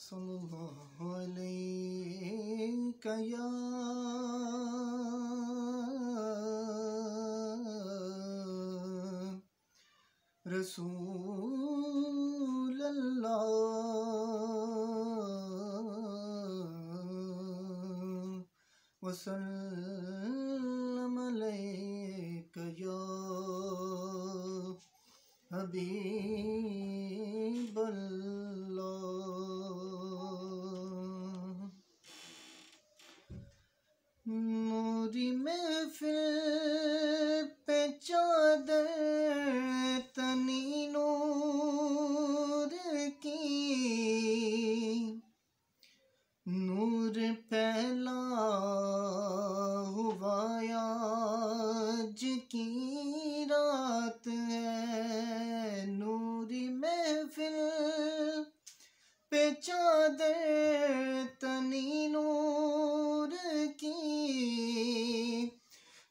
सल्लल्लाहु अलैहि या रसूल अल्लाह वसल्लम अलैका या हबीब अल्लाह। नूरी महफिल पे चादर तनी नूर की, नूर फैला हुआ आज की रात है। नूरी महफिल पे चादर तनी नूर की,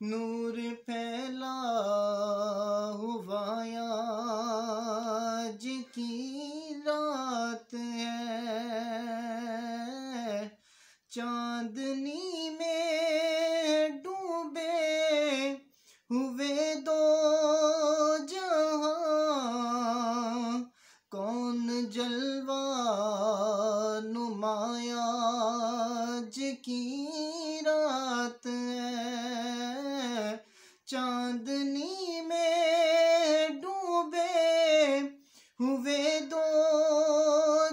नूर फैला हुआ आज की रात है। चांदनी में डूबे हुए दो जहां, कौन जलवा नुमाया आज की रात है। चांदनी में डूबे हुए दो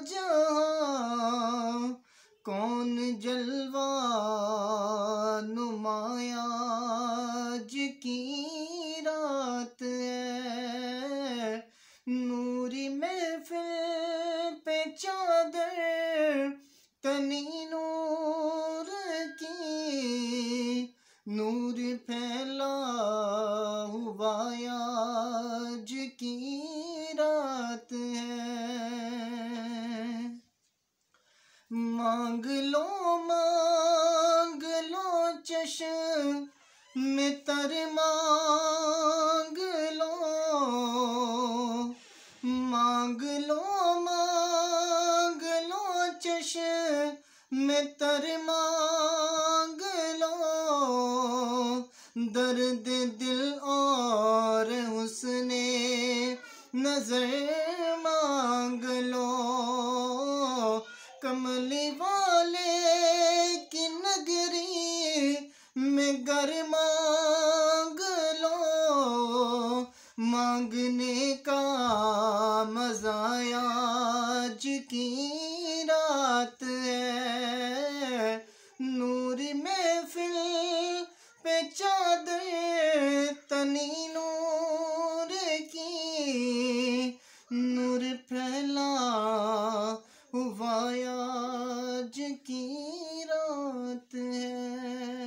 जहां, कौन जलवा नुमाया आज की रात है। नूरी महफिल पे चादर तनी नूर की, नूर फैला हुआ आज की रात है। मांग लो चश्म तर मांग लो, मांग लो चश्म तर मांग लो। दर्द दिल और हुस्ने नजर मांग लो। कमली वाले की नगरी में घर मांग लो। मांगने का मजा आज की रात है। नूरी महफिल पे चादर तनी नूर की, नूर फैला हुआ आज की रात है।